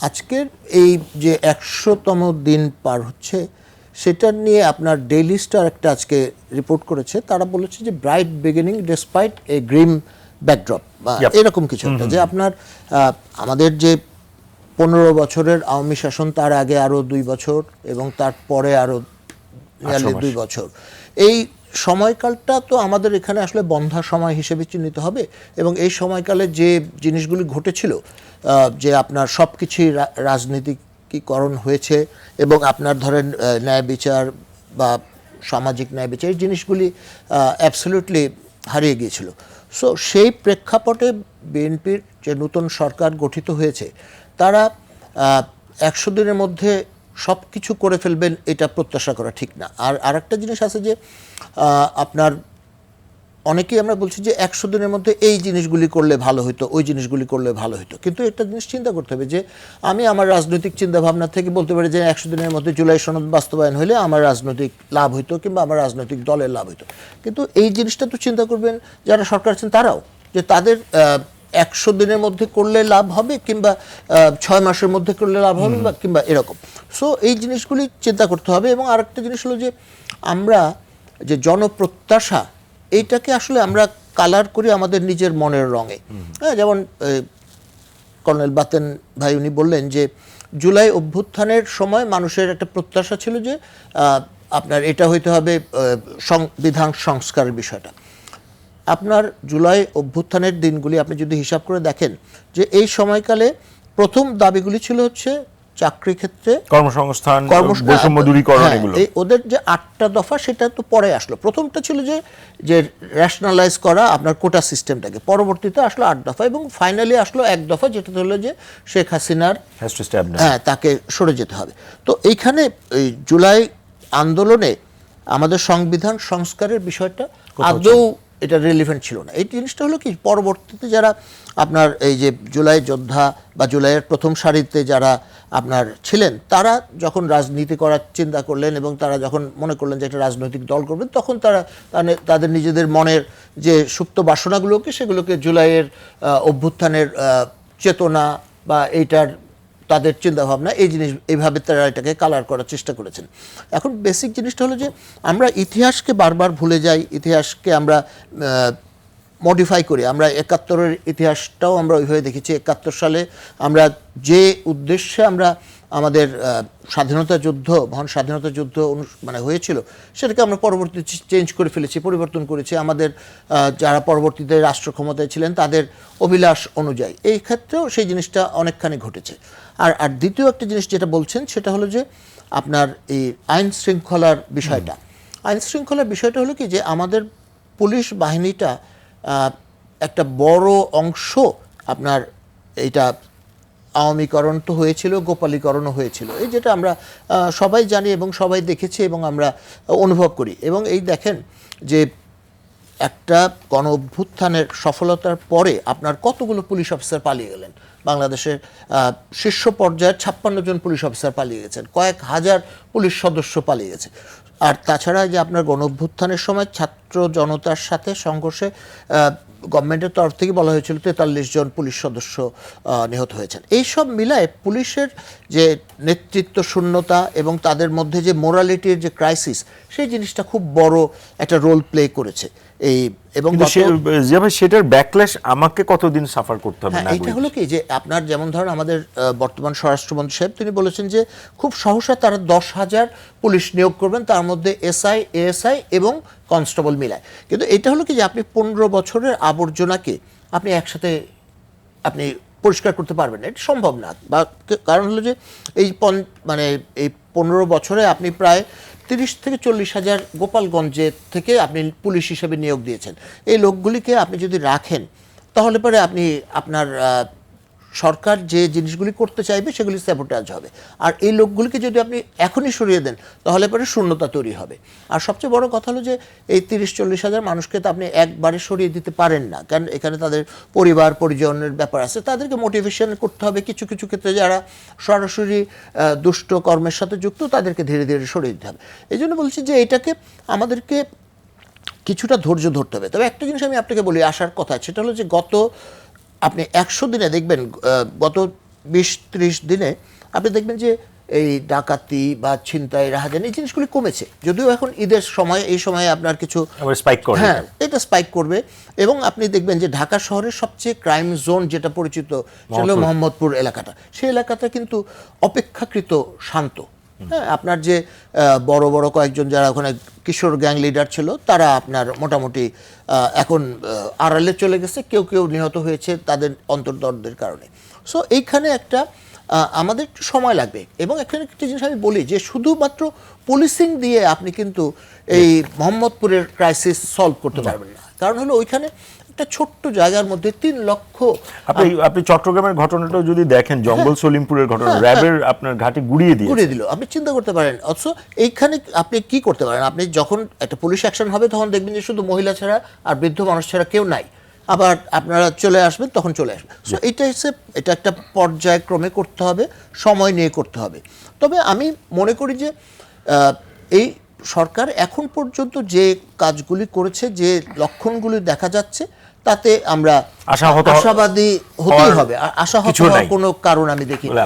আজকের এই যে 100তম দিন পার হচ্ছে সেটা নিয়ে আপনার ডেইলি স্টার একটা আজকে রিপোর্ট করেছে। তারা বলেছে যে ব্রাইট বিগিনিং ডিসপাইট এ গ্রিম ব্যাকড্রপ বা এরকম কিছু একটা, যে আপনার আমাদের যে 15 বছরের আওয়ামী শাসন, তার আগে আরও 2 বছর এবং তারপরে আরও নিয়ারলি 2 বছর, এই সময়কালটা তো আমাদের এখানে আসলে বন্ধ্যা সময় হিসেবে চিহ্নিত হবে। এবং এই সময়কালে যে জিনিসগুলি ঘটেছিল, যে আপনার সব কিছুই রাজনীতিকীকরণ হয়েছে এবং আপনার ধরেন ন্যায় বিচার বা সামাজিক ন্যায় বিচার, এই জিনিসগুলি অ্যাবসলিউটলি হারিয়ে গিয়েছিল। সো সেই প্রেক্ষাপটে বিএনপির যে নতুন সরকার গঠিত হয়েছে, তারা 100 দিনের মধ্যে সব কিছু করে ফেলবেন এটা প্রত্যাশা করা ঠিক না। আর আরেকটা জিনিস আছে যে আপনার অনেকেই আমরা বলছি যে 100 দিনের মধ্যে এই জিনিসগুলি করলে ভালো হতো, ওই জিনিসগুলি করলে ভালো হতো, কিন্তু একটা জিনিস চিন্তা করতে হবে যে আমি আমার রাজনৈতিক চিন্তাভাবনা থেকে বলতে পারি যে 100 দিনের মধ্যে জুলাই সনদ বাস্তবায়ন হলে আমার রাজনৈতিক লাভ হইতো কিংবা আমার রাজনৈতিক দলের লাভ হইতো। কিন্তু এই জিনিসটা তো চিন্তা করবেন যারা সরকার আছেন তারাও, যে তাদের 100 দিনের মধ্যে করলে লাভ হবে কিংবা 6 মাসের মধ্যে করলে লাভ হবে বা কিংবা এরকম। সো এই জিনিসগুলি চিন্তা করতে হবে। এবং আরেকটা জিনিস হলো যে আমরা যে জনপ্রত্যাশা, এইটাকে আসলে আমরা কালার করি আমাদের নিজের মনের রঙে। হ্যাঁ, যেমন কর্নেল বাতেন ভাই উনি বললেন যে জুলাই অভ্যুত্থানের সময় মানুষের একটা প্রত্যাশা ছিল যে আপনার এটা হইতে হবে সংবিধান সংস্কারের বিষয়টা। আপনার জুলাই অভ্যুত্থানের দিনগুলি আপনি যদি হিসাব করে দেখেন যে এই সময়কালে প্রথম দাবিগুলি ছিল হচ্ছে চাকরি ক্ষেত্রে কর্মসংস্থান, বৈষম্য দূরীকরণ, এগুলো ওদের যে 8টা দফা সেটা তো পরে আসলো। প্রথমটা ছিল যে রেশনালাইজ করা আপনার কোটা সিস্টেমটাকে, পরবর্তীতে আসলো 8 দফা এবং ফাইনালি আসলো 1 দফা, যেটা হলো যে শেখ হাসিনার তাকে সরে যেতে হবে। তো এইখানে এই জুলাই আন্দোলনে আমাদের সংবিধান সংস্কারের বিষয়টা আদৌ এটা রিলিভেন্ট ছিল না। এই জিনিসটা হলো কি, পরবর্তীতে যারা আপনার এই যে জুলাই যোদ্ধা বা জুলাইয়ের প্রথম সারিতে যারা আপনার ছিলেন, তারা যখন রাজনীতি করার চিন্তা করলেন এবং তারা যখন মনে করলেন যে একটা রাজনৈতিক দল করবেন, তখন তারা তাদের নিজেদের মনের যে সুপ্ত বাসনাগুলোকে, সেগুলোকে জুলাইয়ের অভ্যুত্থানের চেতনা বা এইটার তাদের চিন্তাভাবনা, এই জিনিস এইভাবে তারা এটাকে কালার করার চেষ্টা করেছেন। এখন বেসিক জিনিসটা হলো যে আমরা ইতিহাসকে বারবার ভুলে যাই, ইতিহাসকে আমরা মডিফাই করি। আমরা 71-এর ইতিহাসটাও আমরা ওইভাবে দেখেছি। 71 সালে আমরা যে উদ্দেশ্যে আমরা আমাদের স্বাধীনতা যুদ্ধ, মহান স্বাধীনতা যুদ্ধ মানে হয়েছিল, সেটাকে আমরা পরবর্তীতে চেঞ্জ করে ফেলেছি, পরিবর্তন করেছি আমাদের যারা পরবর্তীতে রাষ্ট্র ক্ষমতায় ছিলেন তাদের অভিলাষ অনুযায়ী। এই ক্ষেত্রেও সেই জিনিসটা অনেকখানি ঘটেছে। আর দ্বিতীয় একটা জিনিস যেটা বলছেন সেটা হলো যে আপনার এই আইন শৃঙ্খলার বিষয়টা। আইন শৃঙ্খলার বিষয়টা হলো কি, যে আমাদের পুলিশ বাহিনীটা একটা বড় অংশ আপনার এইটা আওয়ামীকরণ তো হয়েছিল, গোপালীকরণও হয়েছিল, এই যেটা আমরা সবাই জানি এবং সবাই দেখেছি এবং আমরা অনুভব করি। এবং এই দেখেন যে একটা গণ অভ্যুত্থানের সফলতার পরে আপনার কতগুলো পুলিশ অফিসার পালিয়ে গেলেন। বাংলাদেশের শীর্ষ পর্যায়ের 56 জন পুলিশ অফিসার পালিয়ে গেছেন, কয়েক হাজার পুলিশ সদস্য পালিয়ে গেছে। আর তাছাড়া যে আপনার গণ অভ্যুত্থানের সময় ছাত্র জনতার সাথে সংঘর্ষে গভর্নমেন্টের তরফ থেকে বলা হয়েছিল 43 জন পুলিশ সদস্য নিহত হয়েছেন। এইসব মিলায় পুলিশের যে নেতৃত্ব শূন্যতা এবং তাদের মধ্যে যে মোরালিটির যে ক্রাইসিস, সেই জিনিসটা খুব বড় একটা রোল প্লে করেছে। এই এবং সেটার ব্যাকল্যাশ আমাকে কতদিন সাফার করতে হবে? এটা হলো কি, যে আপনার যেমন ধরেন আমাদের বর্তমান স্বরাষ্ট্রমন্ত্রী সাহেব তিনি বলেছেন যে খুব সহসা তারা 10,000 পুলিশ নিয়োগ করবেন, তার মধ্যে এসআই, এএসআই এবং কনস্টেবল মিলায়। কিন্তু এটা হলো কি, যে আপনি 15 বছরের আবর্জনাকে আপনি একসাথে আপনি পরিষ্কার করতে পারবেন না, এটা সম্ভব না। বা কারণ হলো যে এই মানে এই 15 বছরে আপনি প্রায় 30 থেকে 40 হাজার গোপালগঞ্জে থেকে আপনি পুলিশ হিসেবে নিয়োগ দিয়েছেন। এই লোকগুলিকে আপনি যদি রাখেন, তাহলে পরে আপনি আপনার সরকার যে জিনিসগুলি করতে চাইবে সেগুলি স্যাবোটাজ হবে। আর এই লোকগুলিকে যদি আপনি এখনই সরিয়ে দেন, তাহলে পরে শূন্যতা তৈরি হবে। আর সবচেয়ে বড় কথা হলো যে এই 30-40 হাজার মানুষকে তো আপনি একবারে সরিয়ে দিতে পারেন না, কারণ এখানে তাদের পরিবার পরিজনের ব্যাপার আছে, তাদেরকে মোটিভেশন করতে হবে। কিছু কিছু ক্ষেত্রে যারা সরাসরি দুষ্ট কর্মের সাথে যুক্ত, তাদেরকে ধীরে ধীরে সরিয়ে দিতে হবে। এই জন্য বলছি যে এটাকে আমাদেরকে কিছুটা ধৈর্য ধরতে হবে। তবে একটা জিনিস আমি আপনাকে বলি, আসার কথা, সেটা হলো যে আপনি 100 দিনে দেখবেন গত 20-30 দিনে আপনি দেখবেন যে এই ডাকাতি বা ছিনতাই রাহাজানি এই জিনিসগুলি কমেছে, যদিও এখন ঈদের সময় এই সময়ে আপনার কিছু স্পাইক করে হ্যাঁ এটা স্পাইক করবে। এবং আপনি দেখবেন যে ঢাকা শহরের সবচেয়ে ক্রাইম জোন যেটা পরিচিত সেটা হলো মোহাম্মদপুর এলাকাটা, সেই এলাকাটা কিন্তু অপেক্ষাকৃত শান্ত। হ্যাঁ, আপনার যে বড় বড় কয়েকজন যারা ওখানে কিশোর গ্যাং লিডার ছিল তারা আপনার মোটামুটি এখন আড়ালে চলে গেছে, কেউ কেউ নিহত হয়েছে তাদের অন্তর্দ্বন্দ্বের কারণে। সো এইখানে একটা আমাদের একটু সময় লাগবে। এবং এখানে একটা জিনিস আমি বলি যে শুধুমাত্র পুলিশিং দিয়ে আপনি কিন্তু এই মোহাম্মদপুরের ক্রাইসিস সলভ করতে পারবেন না, কারণ হলো ওইখানে একটা ছোট্ট জায়গার মধ্যে 3 লক্ষ। আপনি চট্টগ্রামের ঘটনাটাও যদি দেখেন, জঙ্গল সলিমপুরের ঘটনা, র্যাবের আপনার ঘাটে গুড়িয়ে দিল, আপনি চিন্তা করতে পারেন। অথচ এইখানে আপনি কি করতে পারেন, আপনি যখন একটা পুলিশ অ্যাকশন হবে তখন দেখবেন যে শুধু মহিলা ছাড়া আর বৃদ্ধ মানুষ ছাড়া কেউ নাই, আবার আপনারা চলে আসবেন তখন চলে আসবেন। সো এটা একটা পর্যায়ক্রমে করতে হবে, সময় নিয়ে করতে হবে। তবে আমি মনে করি যে এই সরকার এখন পর্যন্ত যে কাজগুলি করেছে, যে লক্ষণগুলি দেখা যাচ্ছে, তাতে আমরা আশাবাদী হতেই হবে। আশাহত হওয়ার কোনো কারণ আমি দেখি না।